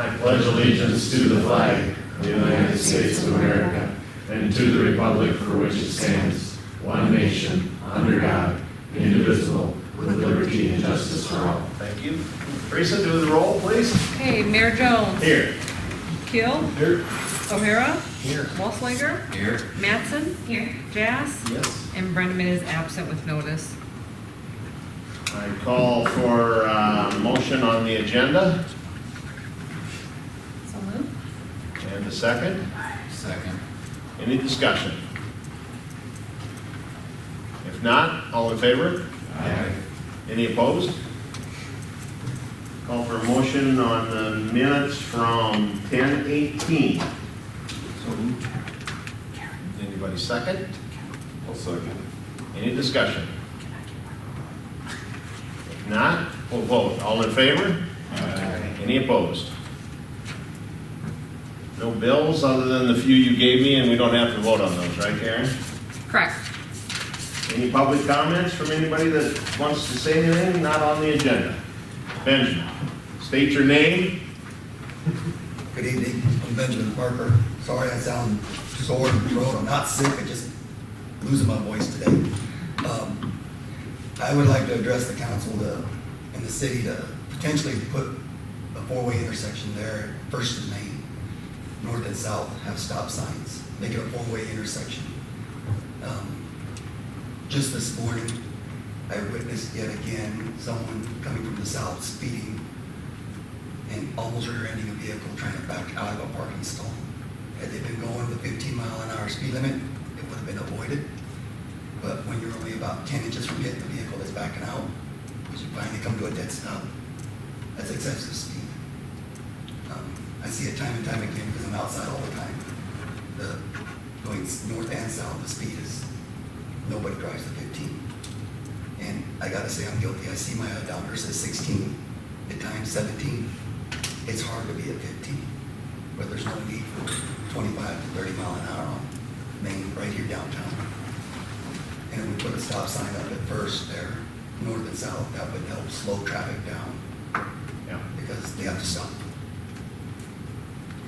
I pledge allegiance to the flag of the United States of America and to the republic for which it stands, one nation, under God, indivisible, with liberty and justice for all. Thank you. Teresa, do the roll, please. Okay, Mayor Jones. Here. Kill. Here. O'Hara. Here. Walslinger. Here. Mattson. Here. Jass. Yes. And Brenneman is absent with notice. I call for motion on the agenda. So moved. And a second. Second. Any discussion? If not, all in favor? Aye. Any opposed? Call for a motion on the minutes from 10:18. So moved. Anybody second? I'll second. Any discussion? If not, we'll vote. All in favor? Aye. Any opposed? No bills other than the few you gave me, and we don't have to vote on those, right, Karen? Correct. Any public comments from anybody that wants to say anything not on the agenda? Benjamin, state your name. Good evening, I'm Benjamin Parker. Sorry I sound sore in the throat. I'm not sick, I just losing my voice today. I would like to address the council and the city to potentially put a four-way intersection there, First and Main, north and south, have stop signs, make it a four-way intersection. Just this morning, I witnessed yet again someone coming from the south speeding and almost rear-ending a vehicle trying to back out of a parking stall. Had they been going the 15-mile-an-hour speed limit, it would have been avoided. But when you're only about 10 inches from hitting the vehicle that's backing out, because you finally come to a dead stop, that's excessive speed. I see it time and time again because I'm outside all the time. Going north and south, the speed is, nobody drives the 15. And I gotta say I'm guilty. I see my odometer says 16, at times 17. It's hard to be at 15, but there's no need for 25 to 30 mile an hour on Main right here downtown. And if we put a stop sign up at First there, north and south, that would help slow traffic down Yeah. because they have to stop.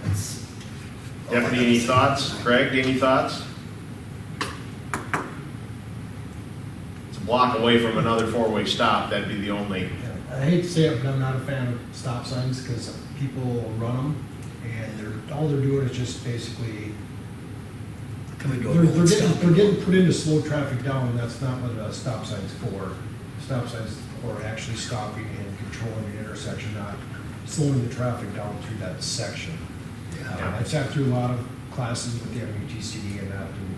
That's all I Deputy, gotta any say. thoughts? Craig, any thoughts? It's a block away from another four-way stop. That'd be the only. I hate to say it, but I'm not a fan of stop signs because people run them and all they're doing is just basically, Come into a they're rolling stop. getting put in to slow traffic down, and that's not what a stop sign's for. Stop signs are actually stopping and controlling the intersection, not slowing the traffic down through that section. Yeah. I've sat through a lot of classes with the MUTCD and that, and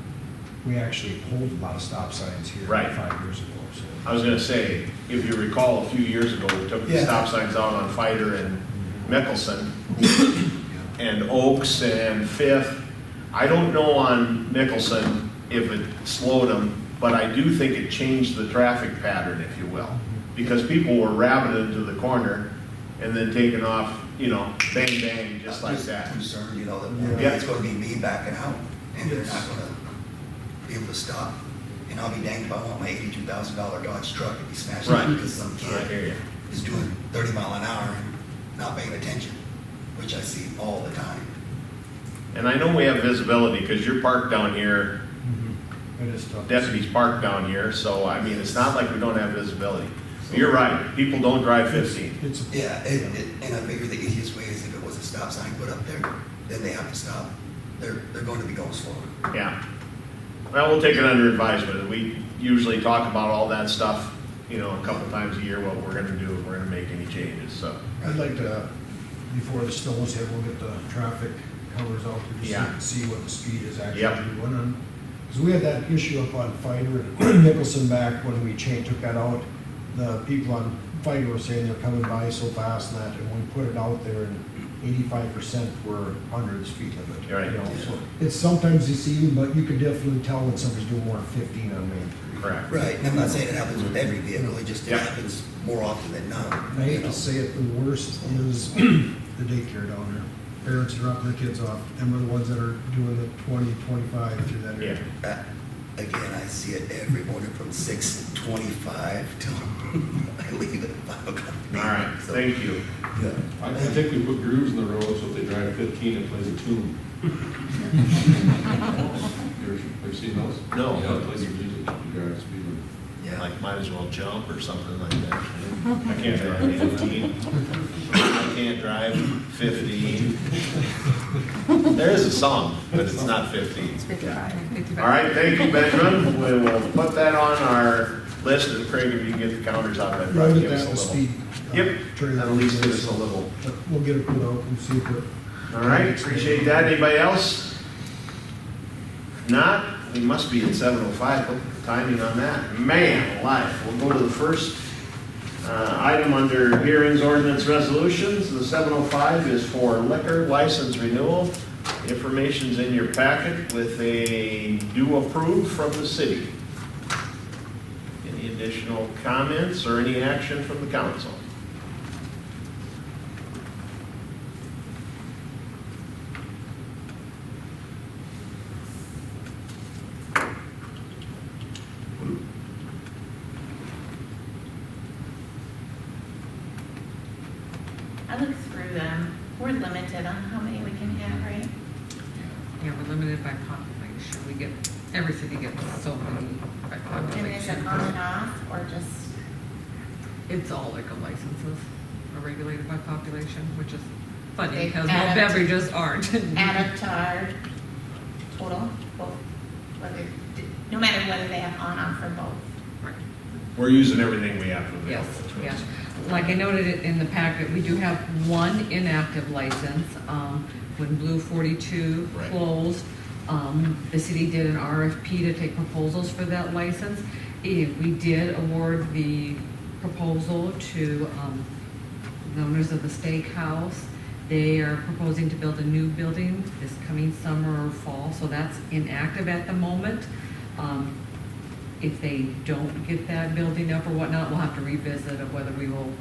we actually pulled a lot of stop signs here Right. 5 years ago, so. I was gonna say, if you recall, a few years ago, we took the Yeah. stop signs out on Fighter and Mickelson, and Oaks and Fifth. I don't know on Mickelson if it slowed them, but I do think it changed the traffic pattern, if you will. Because people were rabbiting into the corner and then taking off, bang, bang, just like that. Concerned, that Yeah. it's gonna be me backing out, and they're not gonna be able to stop. And I'll be danged if I want my $82,000 Dodge truck to be smashed Right. in because some I hear kid you. is doing 30 mile an hour and not paying attention, which I see all the time. And I know we have visibility, because you're parked down here, It is tough. deputies parked down here, so I mean, it's not like we don't have visibility. You're right, people don't drive 15. It's, Yeah, and I figure the easiest way is if it was a stop sign put up there, then they have to stop. They're going to be going slower. Yeah. Well, we'll take it under advisement. We usually talk about all that stuff, a couple times a year, what we're gonna do, if we're gonna make any changes, so. I'd like to, before the snows hit, we'll get the traffic covers out there Yeah. to see what the speed is actually Yep. doing. Because we had that issue up on Fighter and Nicholson back when we took that out. The people on Fighter were saying they're coming by so fast and that, and we put it out there and 85% were under the speed limit. Right. So it's sometimes deceiving, but you can definitely tell when somebody's doing more than 15 on Main Street. Correct. Right, and I'm not saying it happens with every vehicle, it just Yeah. happens more often than not. I hate to say it, the worst is the daycare down there. Parents are dropping their kids off, and we're the ones that are doing the 20, 25 through that area. Yeah. Again, I see it every morning from 6 25 till I leave at 5 o'clock. All right, So, thank you. yeah. I think we put grooves in the road so if they drive 15, it plays a tune. Ever seen those? No. Yeah, it plays a music if you drive speed limit. Yeah. Like, might as well jump or something like that. I can't drive 15. I can't drive 15. There is a song, but it's not 15. 55. All right, thank you, Benjamin. We will put that on our list, and Craig, if you can get the counters out, that'd We'll probably get give us that a with little. speed. Yep, trailer. that'll at least give us a little. But we'll get it put out and see if it. All right, appreciate that. Anybody else? If not, we must be at 7:05. Look at the timing on that. Man, alive. We'll go to the first item under hearings, ordinance, resolutions. The 7:05 is for liquor license renewal. Information's in your packet with a due approved from the city. Any additional comments or any action from the council? I looked through them. We're limited on how many we can have, right? Yeah, we're limited by population. We get, every city gets so many by And is it population. on and off or just, It's all liquor licenses are regulated by population, which is funny They because add more up to- beverages aren't. add up to our total, both, whether, no matter whether they have on, off, or both? Right. We're using everything we have from the Yes, yes. Like I noted it in the packet, we do have one inactive license. When Blue 42 Right. closed, the city did an RFP to take proposals for that license. We did award the proposal to the owners of the steakhouse. They are proposing to build a new building this coming summer or fall, so that's inactive at the moment. If they don't get that building up or whatnot, we'll have to revisit of whether we will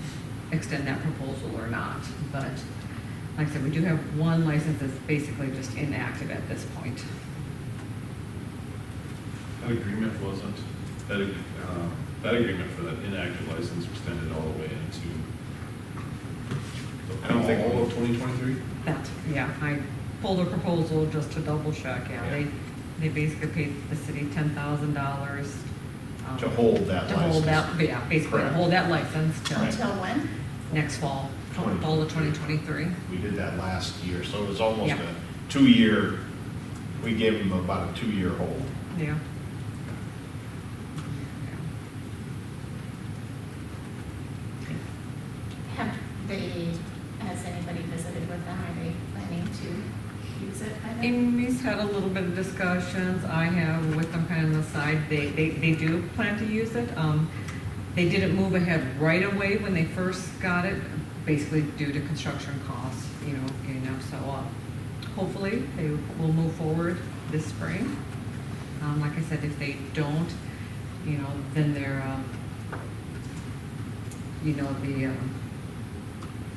extend that proposal or not. But like I said, we do have one license that's basically just inactive at this point. That agreement wasn't, that agreement for that inactive license extended all the way into I don't think- all of 2023? That, yeah, I pulled a proposal just to double check, yeah. They basically paid the city $10,000. To hold that To hold license. that, yeah, basically to Correct. hold that license till Until when? next fall, fall of 2023. We did that last year, so it was almost Yeah. a 2-year, we gave them about a 2-year hold. Yeah. Have they, has anybody visited with them? Are they planning to use it by then? Amy's had a little bit of discussions, I have with them kind of on the side, they do plan to use it. They didn't move ahead right away when they first got it, basically due to construction costs, getting up, so, hopefully they will move forward this spring. Like I said, if they don't, then they're, the,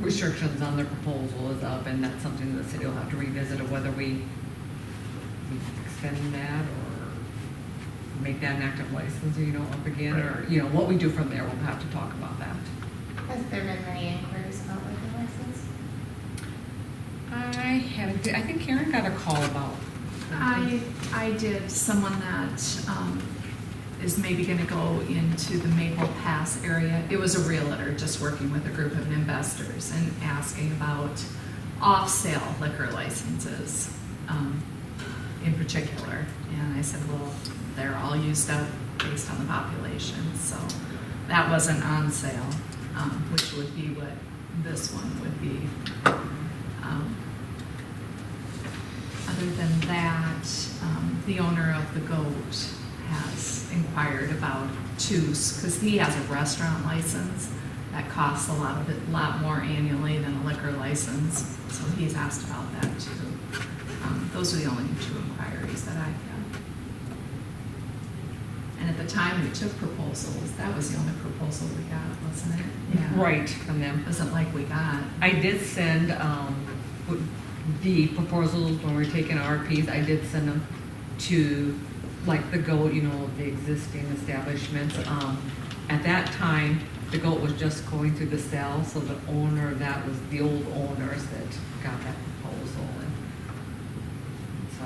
restrictions on their proposal is up, and that's something the city will have to revisit of whether we extend that or make that an active license, up again, or, what we do from there, we'll have to talk about that. Has there been many inquiries about liquor license? I think Karen got a call about. I did, someone that is maybe gonna go into the Maple Pass area. It was a realtor just working with a group of investors and asking about off-sale liquor licenses in particular. And I said, well, they're all used up based on the population, so that wasn't on sale, which would be what this one would be. Other than that, the owner of the goat has inquired about Too's, because he has a restaurant license that costs a lot more annually than a liquor license. So he's asked about that too. Those are the only 2 inquiries that I've had. And at the time we took proposals, that was the only proposal we got, wasn't it? Yeah. Right, from them. It wasn't like we got. I did send the proposals when we were taking RFPs, I did send them to like the goat, you know, the existing establishments. At that time, the goat was just going through the sale, so the owner, that was the old owners that got that proposal. And so,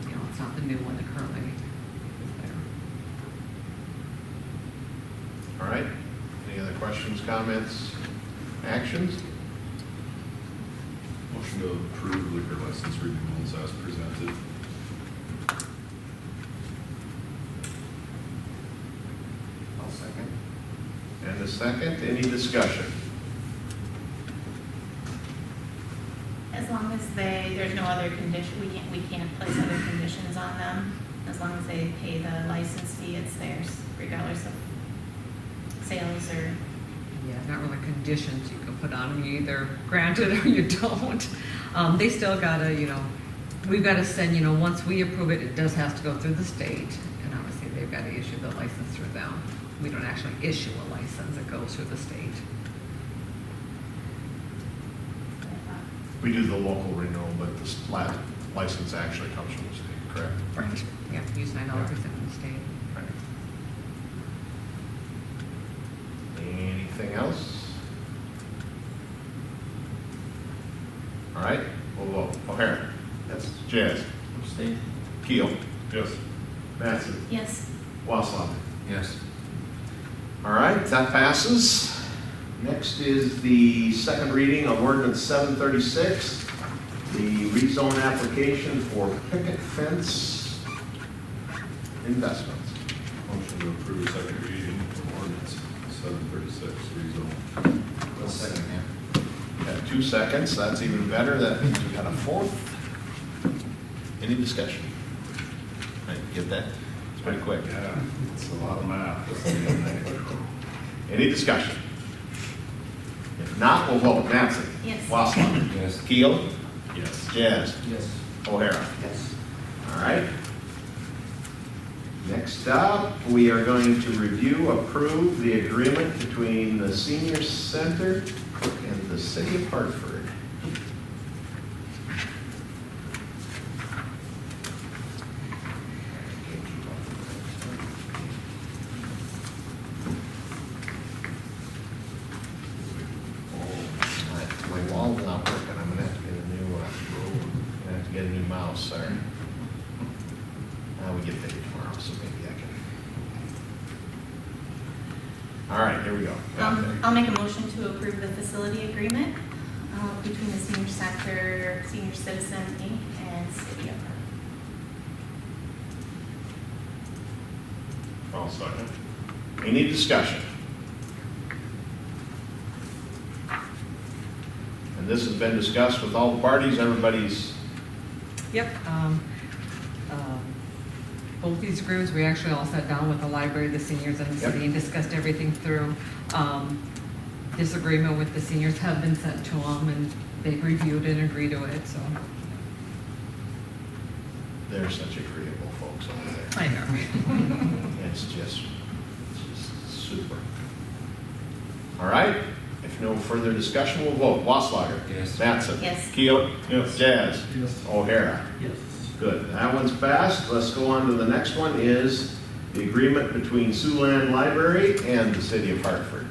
you know, it's not the new one that currently is there. All right, any other questions, comments, actions? Motion to approve liquor license renewals as presented. I'll second. And a second, any discussion? As long as there's no other condition, we can't place other conditions on them. As long as they pay the license fee, it's theirs, regardless of sales or, Yeah, not really conditions you can put on them. You either grant it or you don't. They still gotta, you know, we've gotta send, you know, once we approve it, it does have to go through the state. And obviously, they've gotta issue the license through them. We don't actually issue a license, it goes through the state. We do the local renewal, but the license actually comes from the state, correct? Right. Yeah, you sign all Yeah. everything in the state. Anything else? All right, we'll vote. O'Hara. Yes. Jazz. Abstain. Keel. Yes. Mattson. yes. Wassler. Yes. All right, that passes. Next is the second reading of ordinance 736, the rezone application for picket fence investments. Motion to approve second reading of ordinance 736 rezone. I'll second that. Got 2 seconds, that's even better, that means we got a fourth. Any discussion? Right, get that? It's pretty quick. Yeah, it's a lot of math. Any discussion? If not, we'll vote. Mattson. Yes. Wassler. Yes. Keel. Yes. Jazz. Yes. O'Hara. Yes. All right. Next up, we are going to review, approve the agreement between the senior center and the city of Hartford. Oh, my wall's not working. I'm gonna have to get a new mouse, sorry. We get paid tomorrow, so maybe I can. All right, here we go. I'll make a motion to approve the facility agreement between the senior center, senior citizen Inc. and city of Hartford. I'll second. Any discussion? And this has been discussed with all the parties, everybody's, Yep. Both these agreements, we actually all sat down with the library, the seniors, and the Yep. city and discussed everything through. This agreement with the seniors have been sent to them, and they've reviewed and agreed to it, so. they're such agreeable folks over there. I know. It's just super. All right, if no further discussion, we'll vote. Wasslager. Yes. Mattson. Yes. Keel. Yes. Jazz. Yes. O'Hara. Yes. Good, that one's passed. Let's go on to the next one, is the agreement between Siouxland Library and the city of Hartford.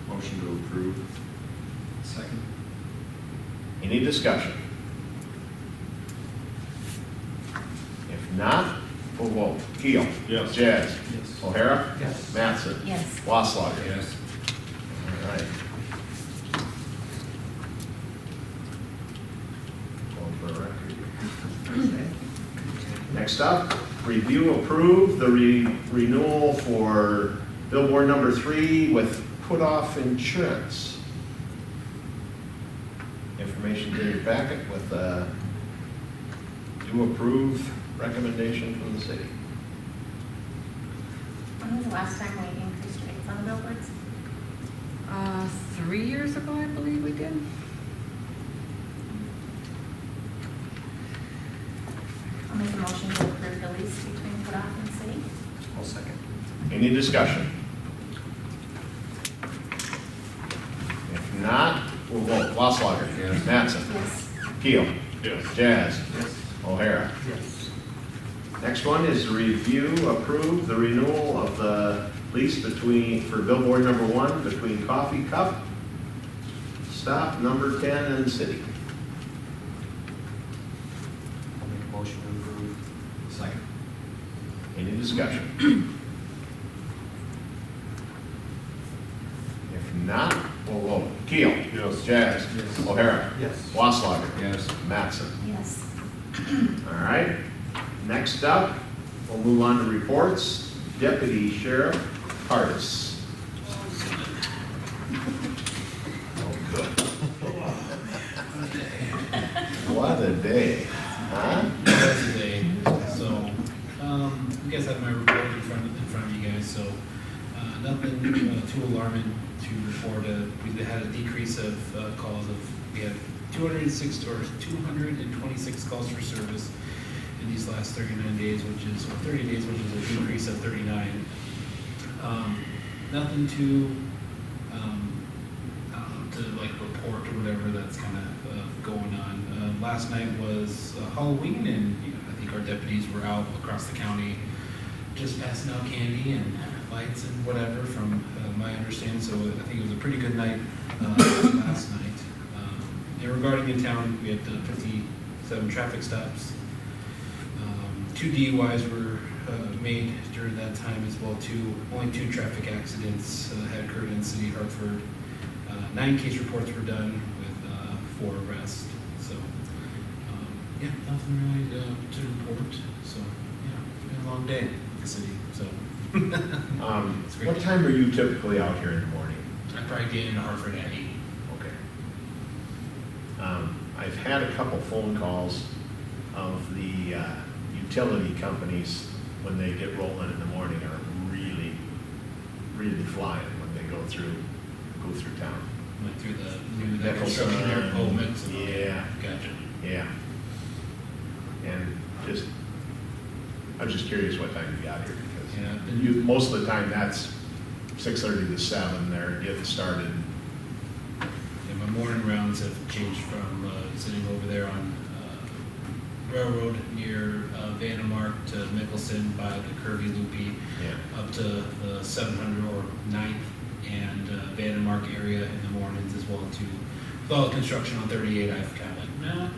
Motion to approve. Second. Any discussion? If not, we'll vote. Keel. Yes. Jazz. Yes. O'Hara. Yes. Mattson. Yes. Wasslager. Yes. All right. Going for a record. Next up, review, approve the renewal for billboard number 3 with put-off insurance. Information's in your packet with do approve recommendation from the city. When was the last time we increased rates on the billboards? 3 years ago, I believe we did. I'll make a motion to approve the lease between Put Off and City. I'll second. Any discussion? If not, we'll vote. Wasslager. Yes. Mattson. Yes. Keel. Yes. Jazz. Yes. O'Hara. Yes. Next one is review, approve the renewal of the lease for billboard number 1 between Coffee Cup Stop number 10 and City. I'll make a motion to approve. Second. Any discussion? If not, we'll vote. Keel. Yes. Jazz. Yes. O'Hara. Yes. Wasslager. Yes. Mattson. Yes. All right. Next up, we'll move on to reports. Deputy Sheriff Hardis. What a day, huh? Today. So, you guys have my report in front of you guys, so, nothing too alarming to report. We had a decrease of calls we had 226 or 226 calls for service in these last 39 days, or 30 days, which is a decrease of 39. Nothing to like report or whatever that's kind of going on. Last night was Halloween, and I think our deputies were out across the county just passing out candy and lights and whatever, from my understanding. So I think it was a pretty good night last night. And regarding the town, we had 57 traffic stops. 2 DUIs were made during that time as well. Only 2 traffic accidents had occurred in the city of Hartford. 9 case reports were done with 4 arrests. So, yeah, nothing really to report. So, yeah, it's been a long day at the city. So, it's great. What time are you typically out here in the morning? I probably get into Hartford at 8. Okay. I've had a couple phone calls of the utility companies when they get rolling in the morning are really, really flying when they go through town. Went through the new Nicholson, construction there, Bowman's and all that. yeah. Gotcha. Yeah. And I'm just curious what time you got here, Yeah, because most of the time that's 6:30 to 7, they're getting started. Yeah, my morning rounds have changed from sitting over there on Railroad near Vandemark to Mickelson by the curvy loopy, Yeah. up to the 700 or 9th and Vandemark area in the mornings as well too. With all the construction on 38, I've kind of like,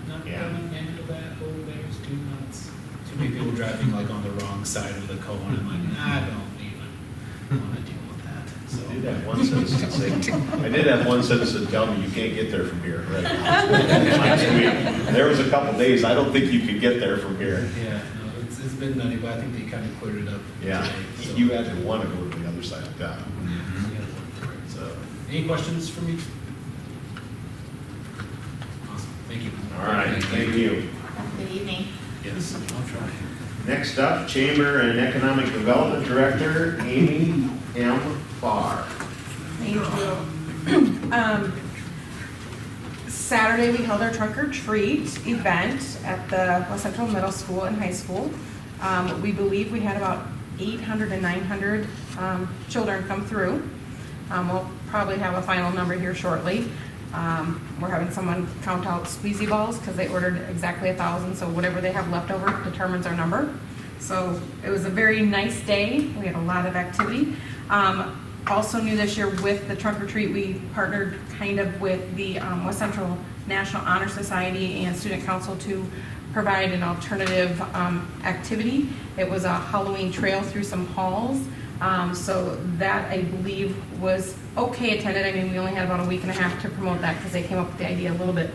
not Yeah. going to handle that over there. It's too nuts. Too many people driving like on the wrong side of the cone. I'm like, I don't even want to deal with that. So. I did have one citizen tell me you can't get there from here right now. Last week, there was a couple days, I don't think you could get there from here. Yeah, no, it's been nutty, but I think they kind of cleared it up Yeah, today. So. you actually want to go to the other side of town. We gotta work for it. So, Any questions for me? Awesome, thank you. all right, thank you. Good evening. Yes, I'll try. Next up, Chamber and Economic Development Director, Amy M. Farr. Thank you. Saturday, we held our trunk or treat event at the West Central Middle School and High School. We believe we had about 800 to 900 children come through. We'll probably have a final number here shortly. We're having someone count out squeezy balls because they ordered exactly 1,000, so whatever they have left over determines our number. So it was a very nice day. We had a lot of activity. Also new this year with the trunk or treat, we partnered kind of with the West Central National Honor Society and Student Council to provide an alternative activity. It was a Halloween trail through some halls. So that, I believe, was okay attended. I mean, we only had about a week and a half to promote that because they came up with the idea a little bit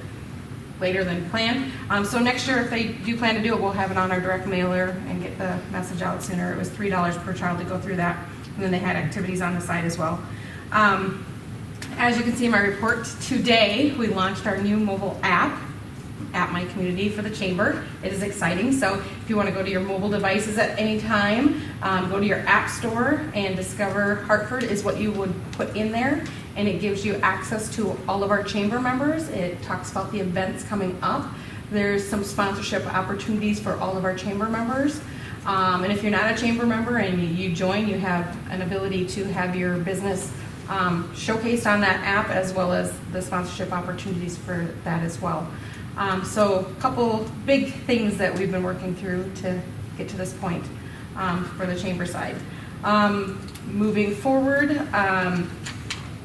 later than planned. So next year, if they do plan to do it, we'll have it on our direct mailer and get the message out sooner. It was $3 per child to go through that. And then they had activities on the side as well. As you can see in my report today, we launched our new mobile app, At My Community, for the Chamber. It is exciting. So if you want to go to your mobile devices at any time, go to your app store and discover Hartford is what you would put in there. And it gives you access to all of our Chamber members. It talks about the events coming up. There's some sponsorship opportunities for all of our Chamber members. And if you're not a Chamber member and you join, you have an ability to have your business showcased on that app, as well as the sponsorship opportunities for that as well. So a couple big things that we've been working through to get to this point for the chamber side. Moving forward,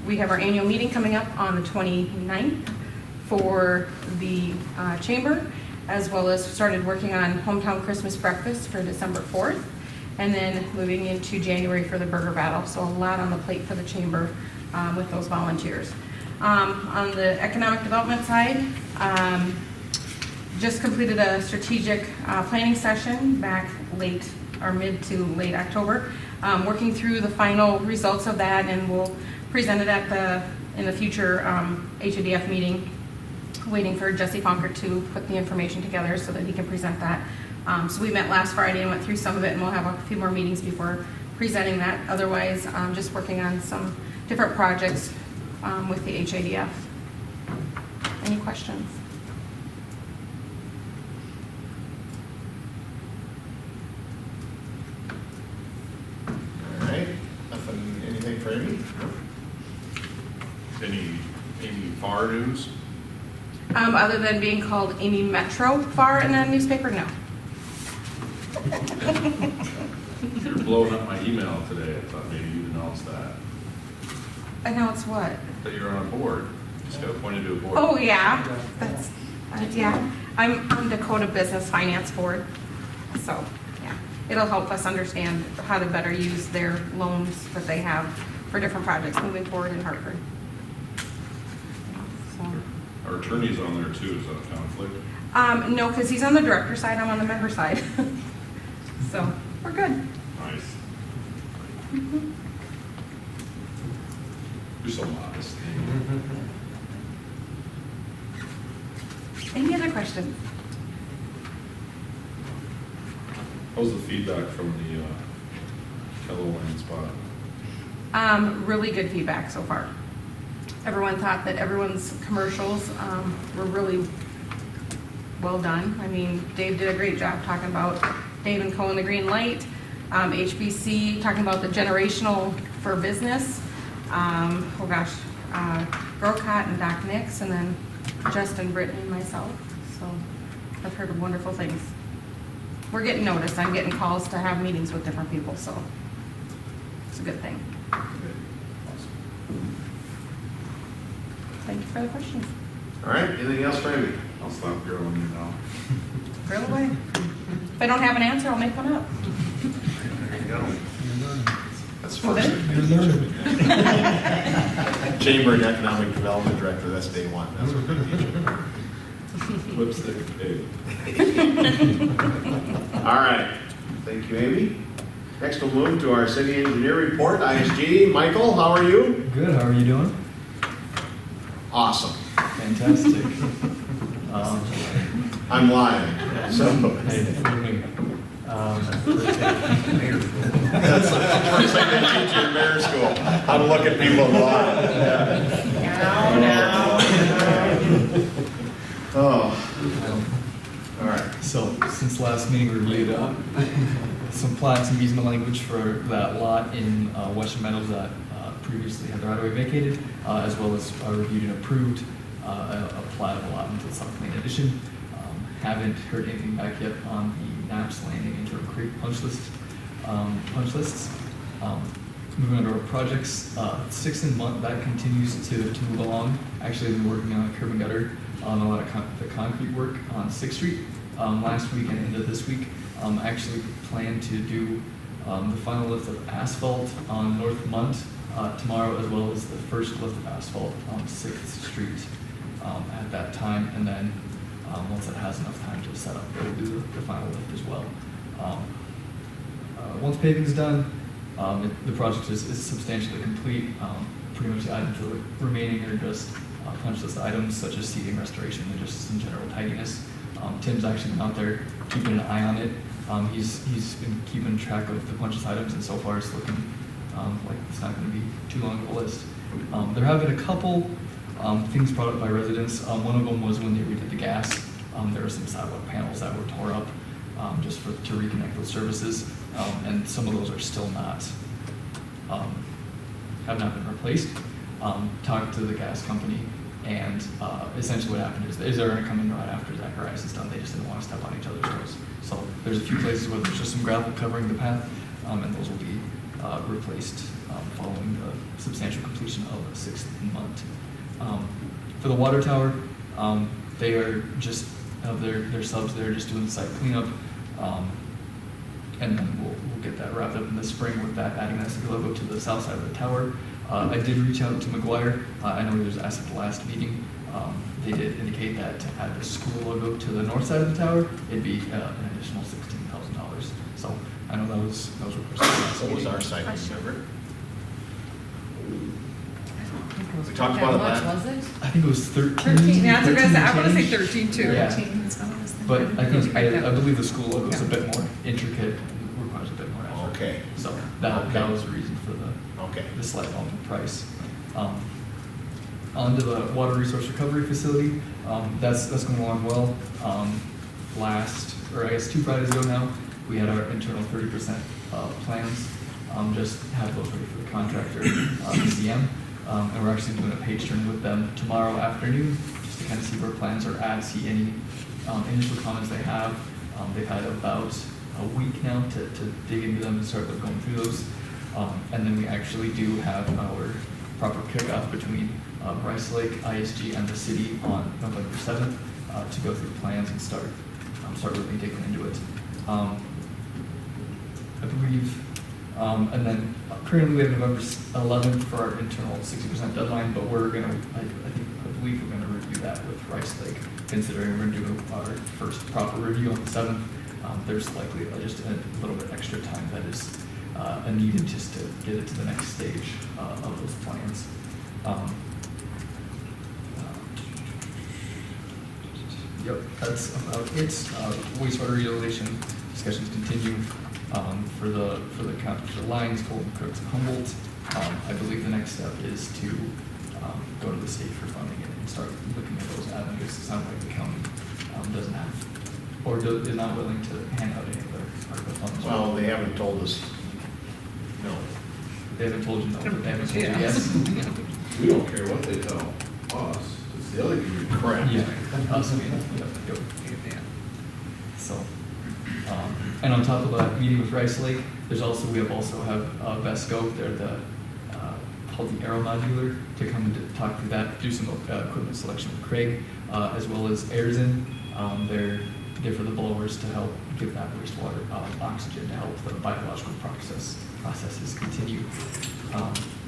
we have our annual meeting coming up on the 29th for the chamber, as well as started working on hometown Christmas breakfast for December 4th, and then moving into January for the burger battle. So a lot on the plate for the chamber with those volunteers. On the economic development side, just completed a strategic planning session back late or mid to late October, working through the final results of that, and we'll present it in the future HADF meeting. Waiting for Jesse Fonker to put the information together so that he can present that. So we met last Friday and went through some of it, and we'll have a few more meetings before presenting that. Otherwise, just working on some different projects with the HADF. Any questions? All right, anything for Amy? Any FAR news? Other than being called Amy Metro Far in a newspaper, no. You're blowing up my email today. I thought maybe you'd announce that. Announce what? That you're on a board. Just got appointed to a board. Oh, yeah, that's, yeah. I'm on Dakota Business Finance Board, so, yeah. It'll help us understand how to better use their loans that they have for different projects moving forward in Hartford. So. Our attorney's on there too. Is that a conflict? No, because he's on the director side, I'm on the member side. So, we're good. Nice. Mhm. You're so modest. Any other questions? How's the feedback from the Kellow Lane spot? Really good feedback so far. Everyone thought that everyone's commercials were really well done. I mean, Dave did a great job talking about Dave and Co. and the Green Light. HBC talking about the generational for business. Oh gosh, Grocott and Doc Nix, and then Justin, Brittany, and myself. So I've heard wonderful things. We're getting noticed. I'm getting calls to have meetings with different people, so it's a good thing. Thank you for the questions. All right, anything else for Amy? I'll stop grilling you now. Grill away. If I don't have an answer, I'll make one up. There you go. That's Well, first. then- You're learning. Chamber and Economic Development Director, that's day one. That's what they teach you. Lipstick, hey. All right, thank you, Amy. Next, we'll move to our city engineer report, ISG. Michael, how are you? Good, how are you doing? Awesome. Fantastic. I'm lying, so. Hey, That's the first thing they teach you in mayor school, how to look at people and lie. Oh. All right. So, since last meeting, we reviewed some plats and easement language for that lot in Western Meadows that previously had the right of way vacated, as well as reviewed and approved a plat of allotment to the South Main Addition. Haven't heard anything back yet on the Naps Landing Interim Creek punch lists. Moving on to our projects, 6 and month that continues to move along. Actually, I've been working on a curb and gutter on a lot of the concrete work on 6th Street. Last week and into this week, actually plan to do the final lift of asphalt on North Munt tomorrow, as well as the first lift of asphalt on 6th Street at that time, and then once it has enough time to set up, we'll do the final lift as well. Once paving is done, the project is substantially complete. Pretty much the items remaining are just punch list items such as seating restoration and just some general tidiness. Tim's actually been out there keeping an eye on it. He's been keeping track of the punch list items, and so far it's looking like it's not going to be too long of a list. There have been a couple things brought up by residents. One of them was when they redid the gas. There were some sidewalk panels that were tore up just to reconnect those services, and some of those are still not, have not been replaced. Talked to the gas company And essentially what happened is they're going to come in right after Zacharias is done. They just didn't want to step on each other's toes. So there's a few places where there's just some gravel covering the path, and those will be replaced following the substantial completion of the 6th month. For the water tower, they are just have their subs there just doing the site cleanup, and then we'll get that wrapped up in the spring with that adding that city logo to the south side of the tower. I did reach out to McGuire. I know he was asked at the last meeting. They did indicate that to add the school logo to the north side of the tower, it'd be an additional $16,000. So I know that was requested last What was meeting. our site, remember? We We talked about How that. much was it? I think it was 13. 13, that's what I was gonna say, I wanna say change. 13 too. Yeah. 13 is what I was thinking. But I think, Yeah. I believe the school logo is a bit more intricate, requires a bit more effort. Okay. So that Okay. was the reason for Okay. the slight bump in price. Onto the water resource recovery facility, that's going along well. I guess 2 Fridays ago now, we had our internal 30% plans, just have those ready for the contractor, ECM. And we're actually doing a page turn with them tomorrow afternoon, just to kind of see where plans are at, see any initial comments they have. They've had about a week now to dig into them and start going through those. And then we actually do have our proper kickoff between Bryce Lake, ISG, and the city on November 7th to go through plans and start really digging into it. I believe, and then currently we have November 11th for our internal 60% deadline, but we're gonna, I believe we're gonna review that with Rice Lake, considering we're gonna do our first proper review on the 7th. There's likely just a little bit extra time that is needed just to get it to the next stage of those plans. Yep, that's about it. Wastewater utilization discussions continue for the Lyons, Colton, Crooks, and Humboldt. I believe the next step is to go to the state for funding and start looking at those avenues. It sounds like the county doesn't have, or is not willing to hand out any of their ARPA funds. Well, they haven't told us, no. They haven't told you no, but they haven't told you yes. We don't care what they tell us, it's the other community. Correct. Yeah, us, go. So, and on top of that meeting with Rice Lake, we also have Vesco, they're called the Aero Modular, to come and to talk through that, do some equipment selection with Craig, as well as Airzin. They're for the blowers to help give that wastewater oxygen to help the biological processes continue.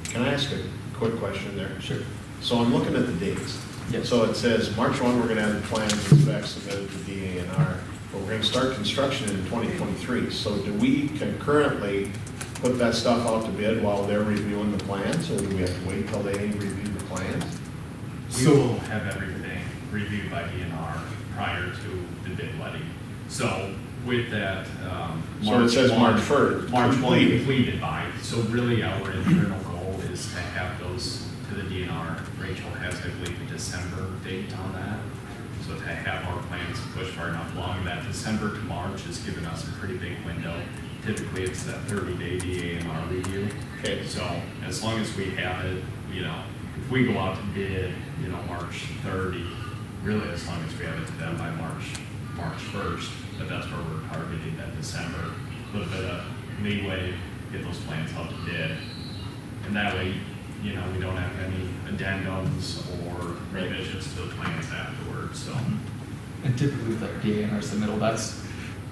Can I ask a quick question there? Sure. So I'm looking at the dates. Yes. So it says March 1, we're going to have the plans and specs submitted to DANR, but we're going to start construction in 2023. So do we concurrently put that stuff out to bid while they're reviewing the plans, or do we have to wait till they review the plans? We will have everything reviewed by DNR prior to the bid letting. So with that, So it says March 1st. March 1 completed. completed by. So really our internal goal is to have those to the DNR. Rachel has, I believe, a December date on that. So to have our plans pushed far enough along, that December to March has given us a pretty big window. Typically, it's that 30-day DANR review. Okay. So as long as we have it, if we go out to bid, March 30, really as long as we have it to them by March 1st, but that's where we're targeting that December. A little bit of leeway, get those plans out to bid. And that way, we don't have any addendums or revisions to the plans afterwards, so. And typically with that DANR submittal, that's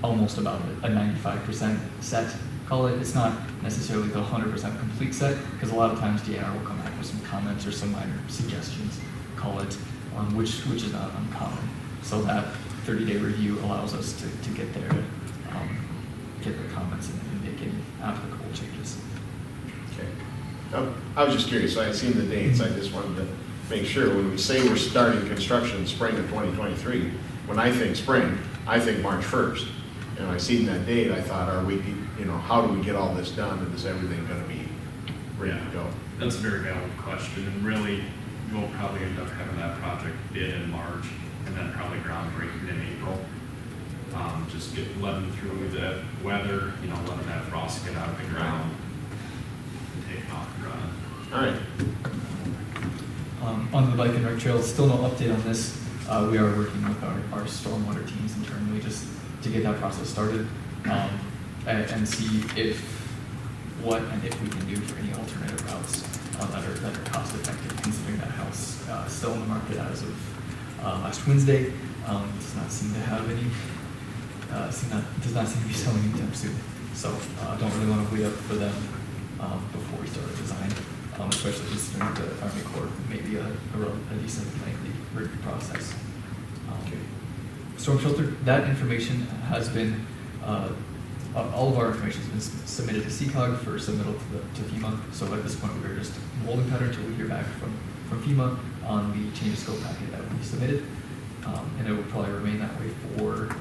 almost about a 95% set, call it. It's not necessarily the 100% complete set, because a lot of times DANR will come back with some comments or some minor suggestions, call it, which is not uncommon. So that 30-day review allows us to get there, get their comments and make any applicable changes. Okay. I was just curious. I had seen the dates. I just wanted to make sure when we say we're starting construction in spring of 2023, when I think spring, I think March 1st. And I seen that date, I thought, how do we get all this done, and is everything going to be ready to go? That's a very valid question, and really, we'll probably end up having that project bid in March, and then probably groundbreaking in April. Just let them through the weather, letting that frost get out of the ground, and take off and run. All right. On the bike and rec trail, still no update on this. We are working with our stormwater teams internally just to get that process started, and see what and if we can do for any alternative routes that are cost effective, considering that house still in the market as of last Wednesday. Does not seem to have any, does not seem to be selling anytime soon. So don't really want to wait up for them before we start a design, especially considering the Army Corps may be a decent lengthy review process. Storm shelter, that information has been, all of our information has been submitted to CCOG for submittal to FEMA. So at this point, we're just holding pattern until we hear back from FEMA on the change of scope packet that we submitted. And it will probably remain that way for,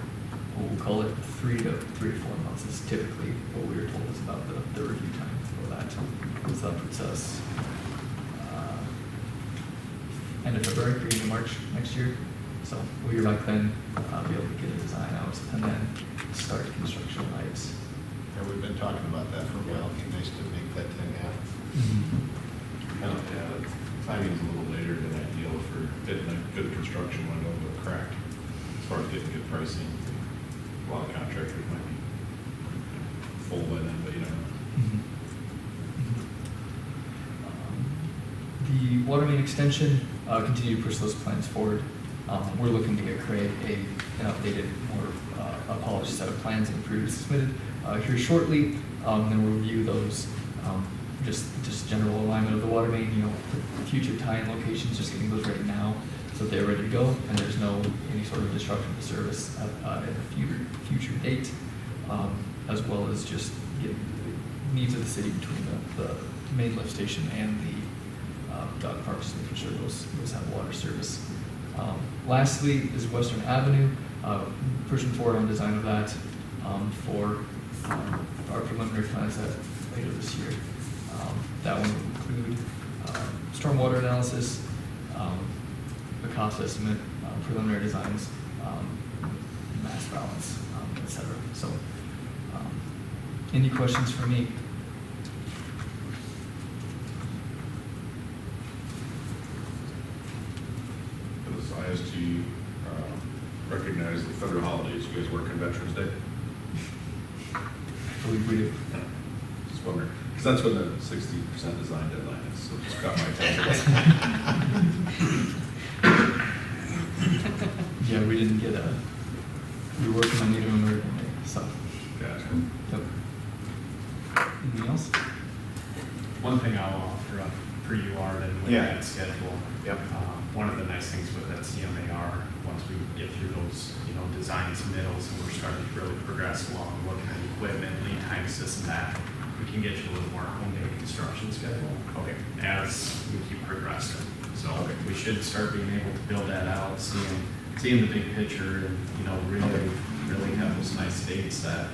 we'll call it 3 to 4 months is typically what we were told is about the review time for that. So that puts us end of February, beginning of March next year. So we'll hear back then, be able to get a design out and then start construction lights. Yeah, we've been talking about that for a while. It'd be nice to make that thing happen. Yeah, timing's a little later than ideal for getting a good construction window, but correct. As far as getting good pricing, a lot of contractors might be full by then, but you don't know. The water main extension, continue to push those plans forward. We're looking to get Craig an updated, more polished set of plans and previously submitted here shortly. Then we'll review those, just general alignment of the water main, future tie-in locations, just getting those ready now so that they're ready to go and there's no any sort of disruption to service at a future date, as well as just getting the needs of the city between the main lift station and the dog parks, making sure those have water service. Lastly is Western Avenue, pushing forward on design of that for our preliminary plans later this year. That one will include stormwater analysis, the cost estimate, preliminary designs, mass balance, etc. So, any questions for me? Does ISG recognize the federal holidays? You guys work on Veterans Day? I believe we do. Just wondering, because that's when the 60% design deadline is, so just got my attention. Yeah, we didn't get we were working on Native American Day, so. Gotcha. Yep. Anything else? One thing I'll offer up for you, Arden, with Yeah. that schedule. Yep. One of the nice things with that CMAR, once we get through those, design submittals and we're starting to really progress along, looking at equipment, lead times, this and that, we can get you a little more home-day construction schedule. Okay. As we keep progressing. So Okay. we should start being able to build that out, seeing the big picture and, really have those nice dates that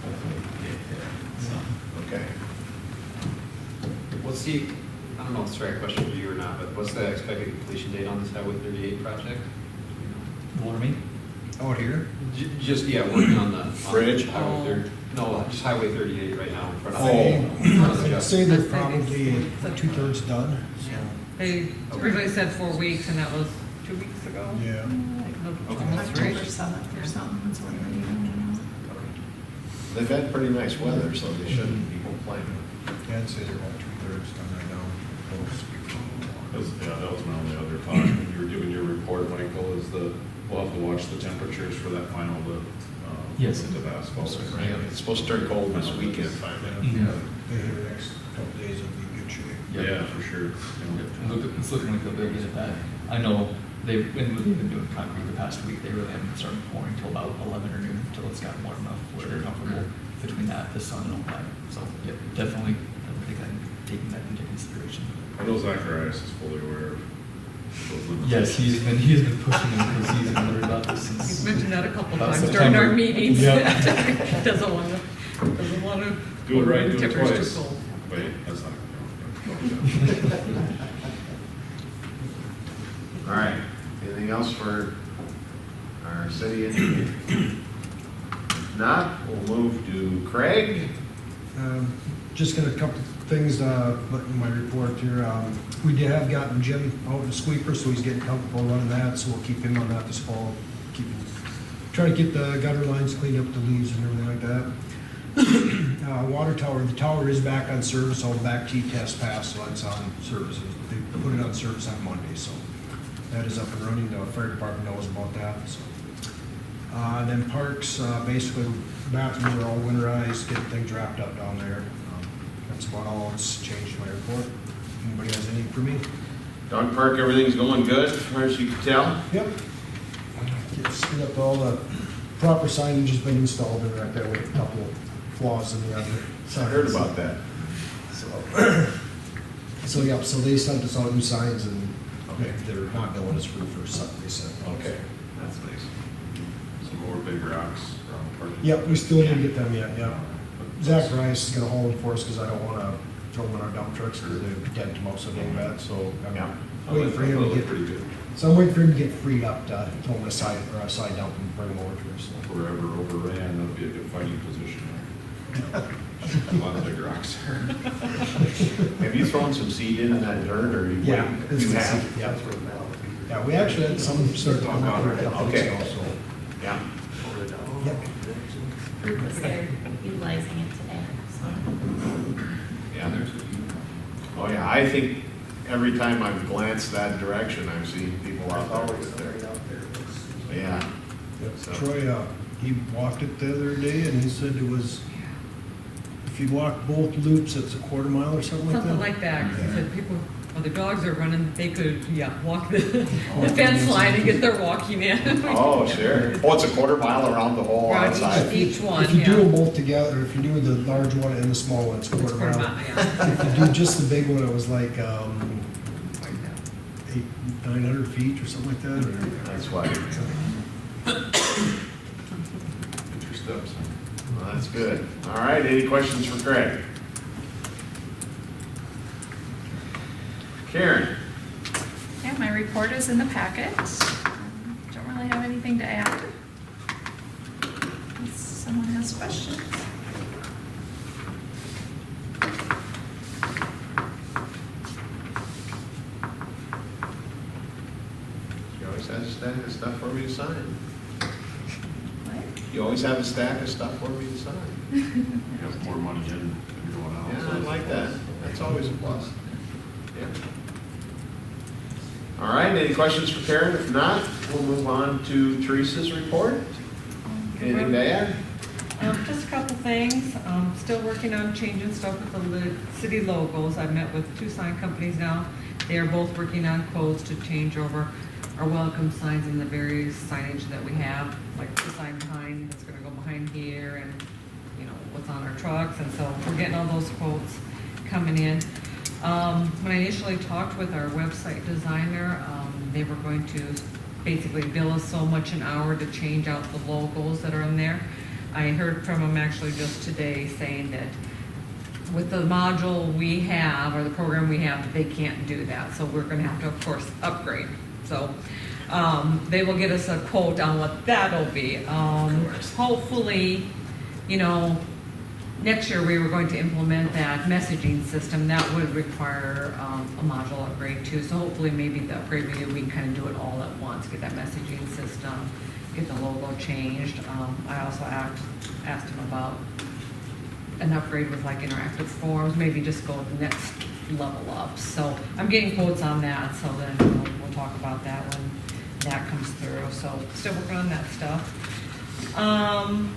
hopefully get hit. So. Okay. What's the, I don't know if it's the right question for you or not, but what's the expected completion date on this Highway 38 project? Water main? Out here? Just, working on the. Bridge? Highway 30, no, just Highway 38 right now in front of. Oh. in front of the I'd Justice. say they're probably 2/3 done, so, They originally said 4 weeks, and that was 2 weeks ago. yeah. Almost right. October 7th or something, that's when they're even. They've had pretty nice weather, so they shouldn't be complaining. Yeah, I'd say they're about 2/3 done right now. That was my only other thought. When you were doing your report, Michael, we'll have to watch the temperatures for that final lift. Yes. Of asphalt. Yeah, it's supposed to turn cold this weekend finally. Yeah. They hear the next couple days will be in good shape. Yeah, for sure. It's looking like they'll be able to get that. I know they've been doing concrete the past week. They really haven't started pouring until about 11 or noon, until it's gotten warm enough where they're comfortable between that, the sun and all that. So, yeah, definitely taking that into consideration. I know Zacharias is fully aware of those limitations. Yes, he's been pushing them because he's been worried about this since. He's mentioned that a couple about times during our September. meetings. Yep. Doesn't want to. Do it right, do it Temperature's twice. too cold. Wait, that's not. All right, anything else for our city engineer? If not, we'll move to Craig. Just got a couple things, in my report here, we did have gotten Jim out in the sweeper, so he's getting comfortable running that, so we'll keep him on that this fall. Try to get the gutter lines cleaned up, the leaves and everything like that. Water tower, the tower is back on service, all the back T-test passed, so it's on service. They put it on service on Monday, so that is up and running. The fire department knows about that, so. Then parks, basically bathrooms are all winterized, getting things wrapped up down there. That's about all that's changed in my report. Anybody has anything for me? Dog park, everything's going good, as far as you can tell? Yep. Get up, all the proper signage has been installed in right there with a couple of flaws in the other. I heard about that. So yep, so they sent us out new signs and they're not billing us for the first something they said. Okay, that's nice. Some more big rocks around the park. Yep, we still didn't get them yet, yeah. Zach Rice is gonna haul them for us because I don't wanna throw them in our dump trucks because they dent them up so dang bad, so I'm waiting for him to get. Pretty good. So I'm waiting for him to get freed up to throw them aside, or a side dump and bring them over to us. If we're ever overran, that'll be a good fighting position there. A lot of big rocks there. Have you thrown some seed in that dirt, or you? Yeah. You have? Yeah. Yeah, we actually had some start to come out right now. Okay. So, Yeah. yep. They're utilizing it today, so. Yeah, there's. Oh, yeah, I think every time I've glanced that direction, I've seen people out there with their. Yeah. Yep. So- Troy, he walked it the other day and he said it was, if you walk both loops, it's a quarter mile or something like that. Something like that, 'cause he said people, while the dogs are running, they could, walk the Oh, fence line and get their walking in. Oh, sure. Oh, it's a quarter mile around the whole Right, outside. each one, If you do yeah. them both together, if you do the large one and the small one, it's a quarter Quarter mile. mile, yeah. If you do just the big one, it was like, 900 feet or something like that. That's why. Get your steps. Well, that's good. All right, any questions for Craig? Karen? Yeah, my report is in the packet. Don't really have anything to add. Unless someone has questions. You always have a stack of stuff for me to sign. What? You always have a stack of stuff for me to sign. You have more money in than going out. Yeah, I like that. That's always a plus. Yeah. All right, any questions for Karen? If not, we'll move on to Teresa's report. Anything to add? Just a couple things. Still working on changing stuff with the city logos. I've met with 2 sign companies now. They are both working on quotes to change over our welcome signs and the various signage that we have, like the sign behind, that's gonna go behind here, and, what's on our trucks, and so we're getting all those quotes coming in. When I initially talked with our website designer, they were going to basically bill us so much an hour to change out the logos that are in there. I heard from them actually just today saying that with the module we have, or the program we have, they can't do that, so we're gonna have to, of course, upgrade. So, they will get us a quote on what that'll be. Hopefully, next year we were going to implement that messaging system. That would require a module upgrade too. So hopefully maybe the upgrade we can kind of do it all at once, get that messaging system, get the logo changed. I also asked him about an upgrade with like interactive forms, maybe just go the next level up. So I'm getting quotes on that, so then we'll talk about that when that comes through. So still working on that stuff.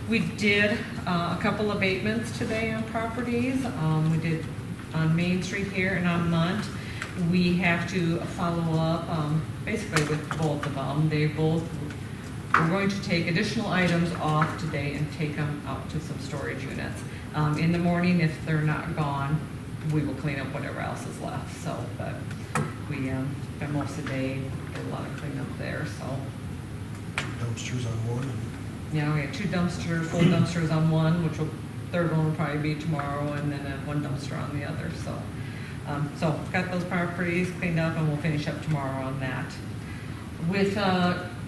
We did a couple abatements today on properties. We did on Main Street here and on Munt. We have to follow up basically with both of them. We're going to take additional items off today and take them out to some storage units. In the morning, if they're not gone, we will clean up whatever else is left. So, but we spent most of the day, did a lot of cleanup there, so. Dumpsters on one. Yeah, we had 2 dumpsters, full dumpsters on one, third one will probably be tomorrow, and then 1 dumpster on the other, so. So got those properties cleaned up and we'll finish up tomorrow on that. With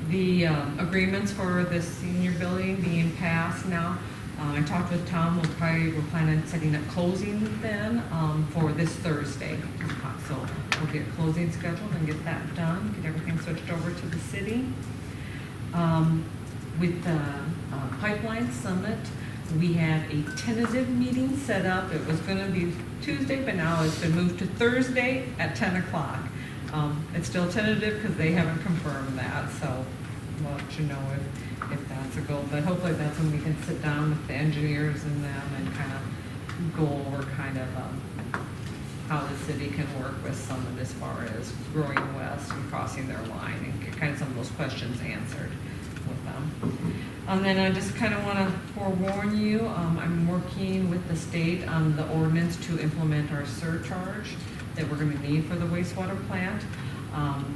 the agreements for the senior building being passed now, I talked with Tom, we're planning on setting up closing then, for this Thursday. So we'll get closing scheduled and get that done, get everything switched over to the city. With the Pipeline Summit, we have a tentative meeting set up. It was gonna be Tuesday, but now it's been moved to Thursday at 10 o'clock. It's still tentative because they haven't confirmed that, so we'll let you know if that's a goal. But hopefully that's when we can sit down with the engineers and them and kind of go over kind of how the city can work with Summit as far as growing west and crossing their line and get kind of some of those questions answered with them. And then I just kind of want to forewarn you, I'm working with the state on the ordinance to implement our surcharge that we're going to need for the wastewater plant.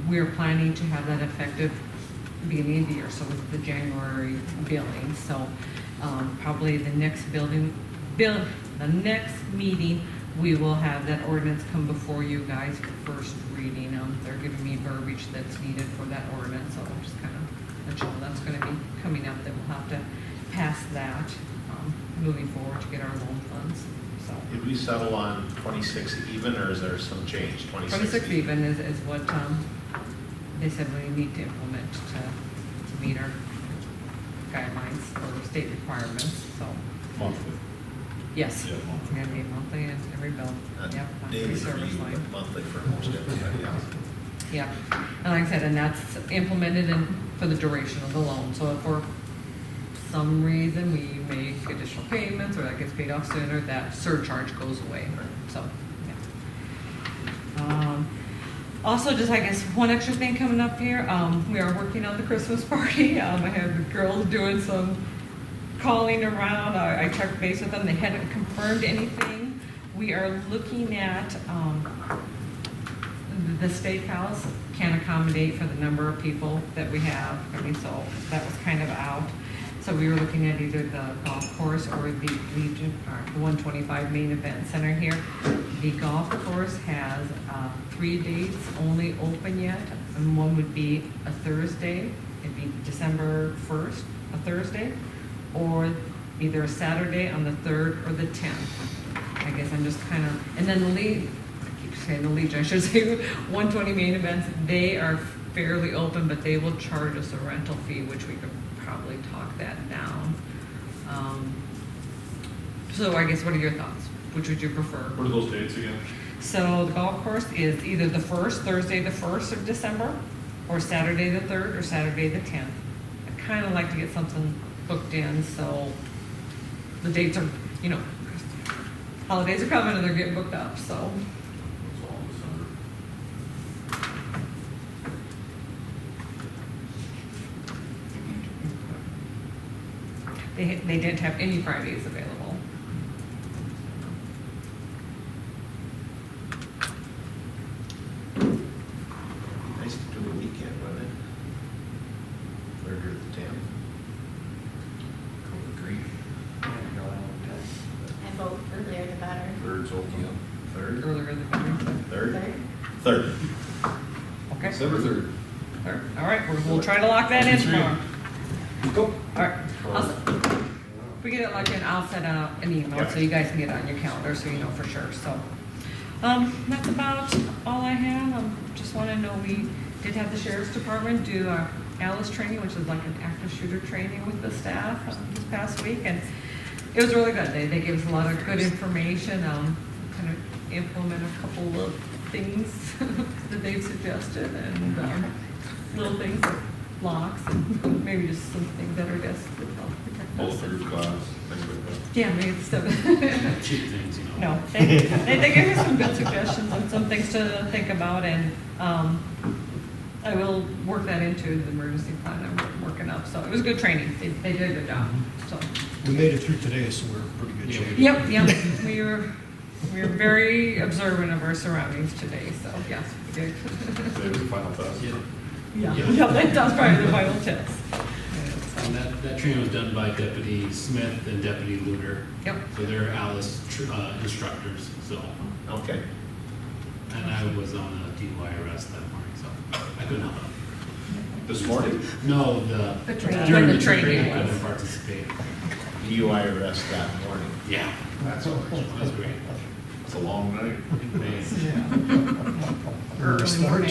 We are planning to have that effective beginning of the year, so with the January billing. So probably the next the next meeting, we will have that ordinance come before you guys for first reading. They're giving me verbiage that's needed for that ordinance, so I'll just kind of let you know that's going to be coming up, that we'll have to pass that moving forward to get our loan funds. So Did we settle on 26 even, or is there some change? 26 even is what they said we need to implement to meet our guidelines or state requirements, so. Monthly. Yes, Yeah, it's monthly. gonna be monthly and every bill, yep, monthly Daily for service you, line. but monthly for most everybody else. Yeah, and like I said, and that's implemented in, for the duration of the loan, so if for some reason we make additional payments or that gets paid off sooner, that surcharge goes away, so, yeah. Also, just I guess one extra thing coming up here, we are working on the Christmas party. I have the girls doing some calling around. I checked base with them, they hadn't confirmed anything. We are looking at, the steakhouse can accommodate for the number of people that we have. I mean, so that was kind of out. So we were looking at either the golf course or the Legion, or the 125 main event center here. The golf course has 3 dates only open yet, and one would be a Thursday. It'd be December 1st, a Thursday, or either a Saturday on the 3rd or the 10th. I guess I'm just kind of, and then the Legion, I keep saying the Legion, I should say 120 main events, they are fairly open, but they will charge us a rental fee, which we could probably talk that down. So I guess what are your thoughts? Which would you prefer? What are those dates again? So the golf course is either the 1st, Thursday the 1st of December, or Saturday the 3rd, or Saturday the 10th. I kind of like to get something booked in, so the dates are, you know, holidays are coming and they're getting booked up, so. It's all in December. They didn't have any Fridays available. Nice to do a weekend, wasn't it? 3rd or the 10th. Agree. I vote earlier the better. Third's open. 3rd? Earlier the better. 3rd? 3rd. Okay. December 3rd. Third. All right, we'll try to lock that in tomorrow. All right. If we get it locked in, I'll send out an email so you guys can get it on your calendar so you know for sure, so. That's about all I have. Just want to know, we did have the sheriff's department do our ALICE training, which is like an active shooter training with the staff this past week, and it was really good. They gave us a lot of good information, kind of implement a couple of things that they've suggested, and little things like locks and maybe just some things that are just that help protect us. Bulletproof glass, things like that. Yeah, maybe stuff. Cheap things, you know. No, they gave us some good suggestions and some things to think about, and I will work that into the emergency plan I'm working up. So it was good training. They did a good job. So. We made it through today, so we're in pretty good shape. Yep. We were very observant of our surroundings today. So yes, we did. Today was the final test. Yeah, that was probably the final test. And that training was done by Deputy Smith and Deputy Luter. Yep. So they're ALICE instructors, so. Okay. And I was on a DUI arrest that morning, so I couldn't help it. This morning? No, The training. during When the the training training, I was. couldn't participate. DUI arrest that morning. Yeah, that's what was great. It's a long night. Early start.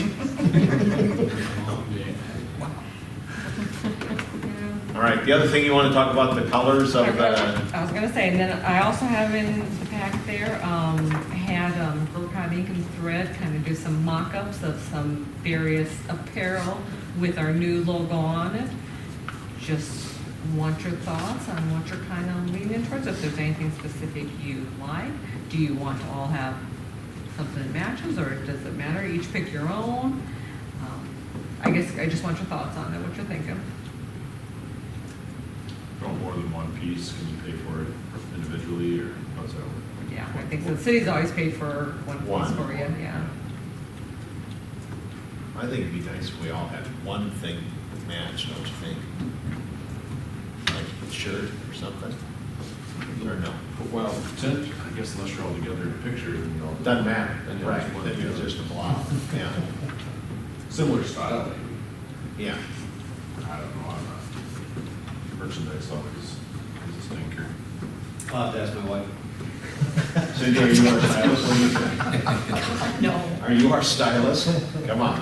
All right, the other thing you want to talk about, the colors of the, I was gonna say, and then I also have in the pack there, had Burkhardt ink and thread kind of do some mock-ups of some various apparel with our new logo on it. Just want your thoughts on what you're kind of leaning towards, if there's anything specific you like. Do you want to all have something that matches, or does it matter? Each pick your own. I guess I just want your thoughts on it, what you're thinking. Don't more than one piece, can you pay for it individually, or how's that work? Yeah, I think so. The city's always paid for one One. piece for you, yeah. I think it'd be nice if we all had one thing that matched, don't you think? Like a shirt or something? Or no? Well, I guess unless you're all together in a picture, then you all. Doesn't matter, Then you right, just want then to it's do it. just a block, yeah, Similar style, maybe. yeah. I don't know, I'm not, merchandise always is a stinker. I'll have to ask my wife. Cindy, are you our stylist? What do you think? No. Are you our stylist? Come on.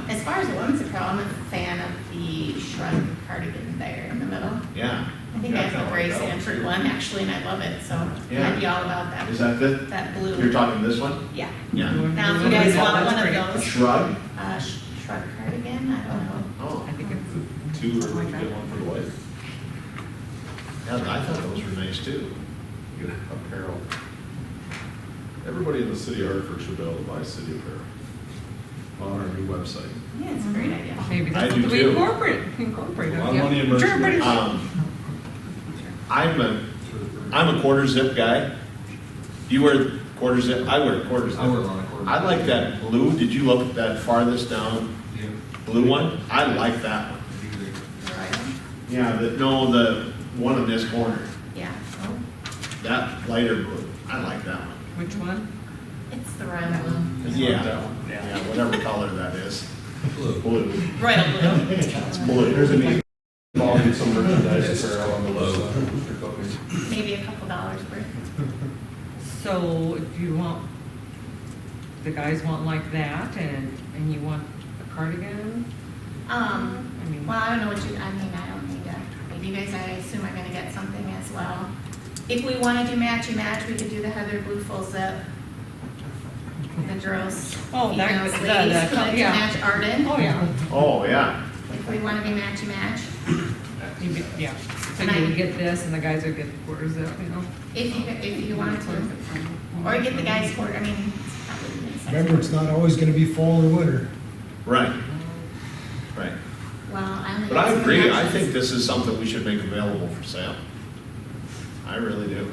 As far as women's apparel, I'm a fan of the shrug cardigan there in the middle. Yeah. I think I have a That gray would go. Sanford one actually, and I love it, so Yeah. I'd be all about that. Is that the, That blue. you're talking this one? Yeah. Yeah. Now, if you guys want one of A those, shrug? shrug cardigan, I don't know. Oh, I think it's, Two, or we could get one for the wife. yeah, I thought those were nice too. Get apparel. Everybody in the city of Hartford should be able to buy city apparel on our new website. Yeah, it's a great idea. maybe I that's do something we too. incorporate. A lot of yeah. money in Sure, merchandise. everybody- I'm a quarter zip guy. You wear quarter zip, I wear quarter zip. I wear a lot of quarter I like that blue, did you look at that farthest down blue one? I like that one. Right. Yeah, the one in this corner, Yeah. that lighter blue, I like that one. Which one? It's the royal blue. Yeah, that one. yeah, whatever color that is. Blue. Blue. Royal blue. It's blue. There's a need. I'll get some merchandise apparel on the website. Maybe a couple dollars worth. So if you want, the guys want like that, and you want a cardigan? I mean- Well, I don't know what you, I mean, I don't need to, maybe you guys, I assume are gonna get something as well. If we wanna do matchy match, we could do the Heather blue full zip. The girls, Oh, that- females, that- ladies, that- could to yeah. match Arden, Oh, yeah. Oh, yeah. if we wanna be matchy match. Yeah. So you would get this, and the guys would get the quarter zip, you know? If you wanted to. Or get the guys for, I mean, it's probably makes sense. Remember, it's not always gonna be fall or winter. Right. Right. Well, I only. But I got some agree, I options. think this is something we should make available for sale. I really do.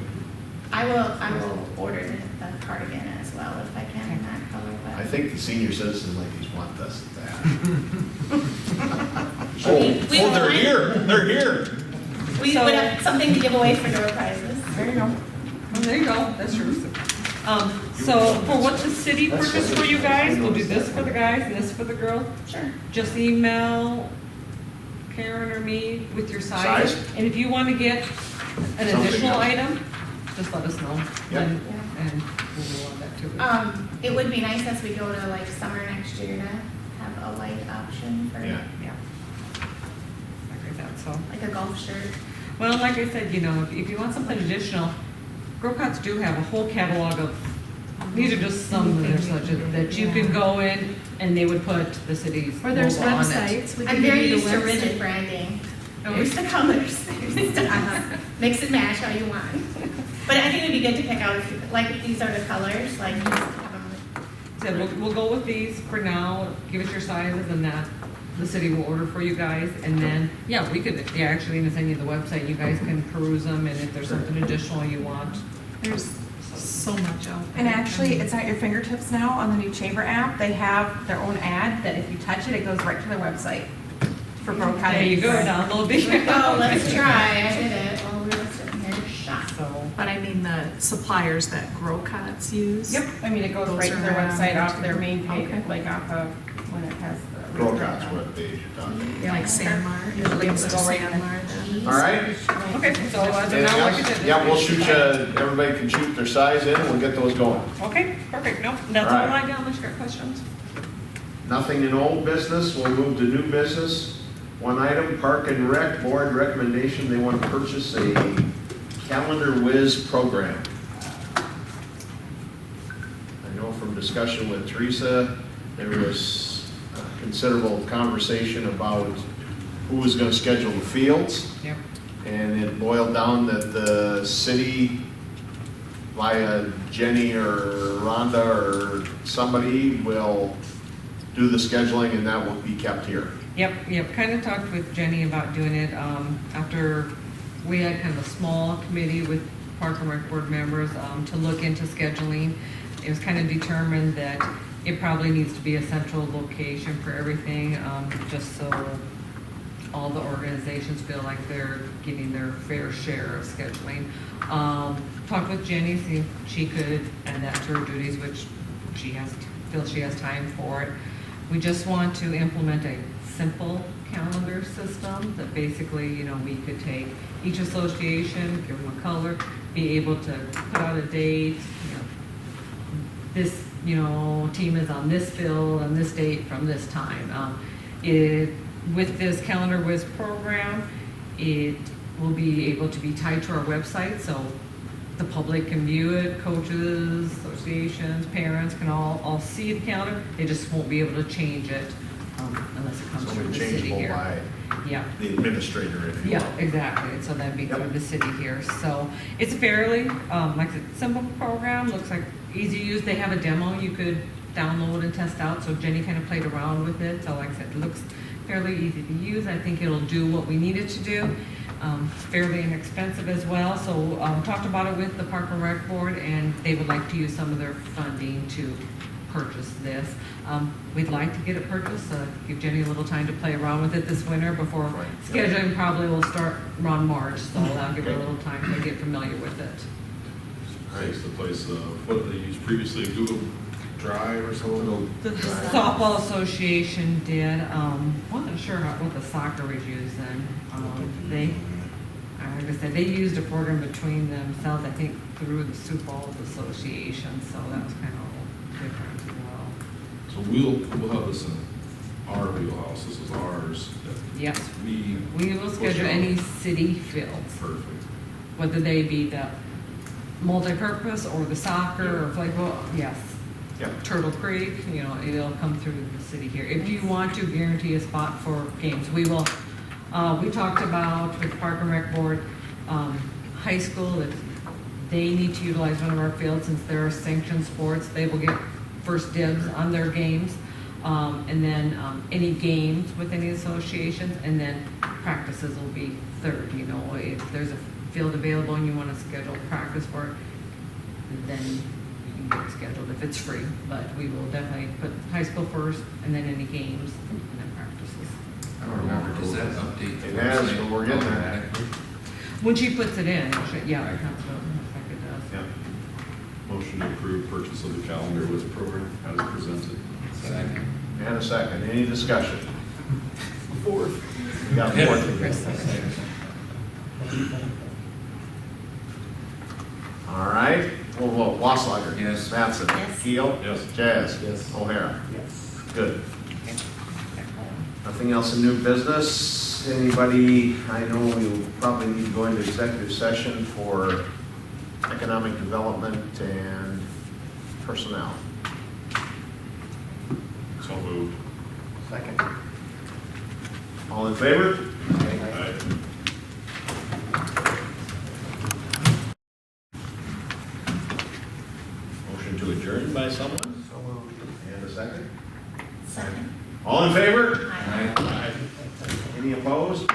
I will order the cardigan as well if I can in that color, I but. think the senior citizens ladies want this, that. We- we Oh, they're want- here, they're here. We So- would have something to give away for door prizes. There you go. Well, there you go, that's true. So for what the city purchased for you guys, we'll do this for the guys and this for the girls. Sure. Just email Karen or me with your size. Size? And if you want to get an Something additional else. item, just let us know. Yep. And we'll do all that too. It would be nice as we go to like summer next year to have a light option for, Yeah. Yeah. I agree with that, so. like a golf shirt. Well, like I said, you know, if you want something additional, Girl Scouts do have a whole catalog of, these are just some of their such that you can go in and they would put the city's Or there's logo on it. websites. We I'm can very give you used the to website. rigid branding. Here's the colors, here's the stuff. Mix and match how you want. But I think it'd be good to pick out, like if these are the colors, like just have them. So we'll go with these for now, give us your sizes and that, the city will order for you guys, and then, yeah, we could, yeah, actually, gonna send you the website, you guys can peruse them, and if there's something additional you want. There's so much out there. And actually, it's at your fingertips now on the new Chamber app. They have their own ad that if you touch it, it goes right to their website for Broke. There you go, download the. Oh, let's try, I did it while we were sitting here, shot. So, But I mean, the suppliers that Grow Cots use. Yep, I mean, it goes Those right to are their around website there off too. their main page, Okay. like off of, when it has the Grocot's webpage you're talking. Like Sandmar, Usually links to go right in. Sandmar then. All right? Okay, so as of Anything now, like I else? said. Yeah, we'll shoot you, everybody can shoot their size in, and we'll get those going. Okay, perfect, no, that's all All right. I got, unless you got questions. Nothing in old business, we'll move to new business. One item, Park and Rec Board recommendation, they want to purchase a Calendar Whiz program. I know from discussion with Teresa, there was considerable conversation about who was going to schedule the fields. Yep. And it boiled down that the city, via Jenny or Rhonda or somebody, will do the scheduling and that will be kept here. Yep, kind of talked with Jenny about doing it, after we had kind of a small committee with Park and Rec Board members, to look into scheduling. It was kind of determined that it probably needs to be a central location for everything, just so all the organizations feel like they're getting their fair share of scheduling. Talked with Jenny, see if she could add that to her duties, which feels she has time for it. We just want to implement a simple calendar system that basically, we could take each association, give them a color, be able to put out a date, this, team is on this field on this date from this time. With this Calendar Whiz program, it will be able to be tied to our website, so the public can view it, coaches, associations, parents can all see the calendar. They just won't be able to change it unless it comes So through it's the city changeable here. by Yeah. the administrator, if you will. Yeah, exactly, so that'd be Yep. through the city here. So it's a fairly, like I said, simple program, looks like easy to use. They have a demo you could download and test out, so Jenny kind of played around with it. So like I said, it looks fairly easy to use. I think it'll do what we need it to do. Fairly inexpensive as well. So talked about it with the Park and Rec Board, and they would like to use some of their funding to purchase this. We'd like to get it purchased, give Jenny a little time to play around with it this winter before Right. scheduling probably will start around March, so that'll give her a little time to get familiar with it. Takes the place of what they used previously, Google Drive or something. The softball association did, wasn't sure what the soccer was using. Like I said, they used a program between themselves, I think, through the Sioux Falls Association, so that was kind of different as well. So we'll have this in our wheelhouse, this is ours. Yes, We we will schedule any city fields, Perfect. whether they be the multi-purpose or the soccer or flag football, yes. Yep. Turtle Creek, it'll come through the city here. If you want to guarantee a spot for games, we will. We talked about with Park and Rec Board, high school, that they need to utilize one of our fields since they're sanctioned sports. They will get first dibs on their games. And then any games with any associations, and then practices will be third. If there's a field available and you want to schedule practice for it, then you can get scheduled if it's free. But we will definitely put high school first, and then any games, and then practices. I don't remember, does that update the It has, website but we're getting there. automatically? When she puts it in, yeah, it comes up, like it does. Yep. Motion to approve purchase of the calendar with program as presented. Second. And a second, any discussion? Fourth. We got fourth. Chris. All right, we'll vote. Wasslager. Yes. Mattson. Yes. Keel. Yes. Jazz. Yes. O'Hara. Yes. Good. Nothing else in new business? Anybody, I know we'll probably need to go into executive session for economic development and personnel. So moved. Second. All in favor? Aye. Motion to adjourn by someone? And a second? Second. All in favor? Aye. Any opposed?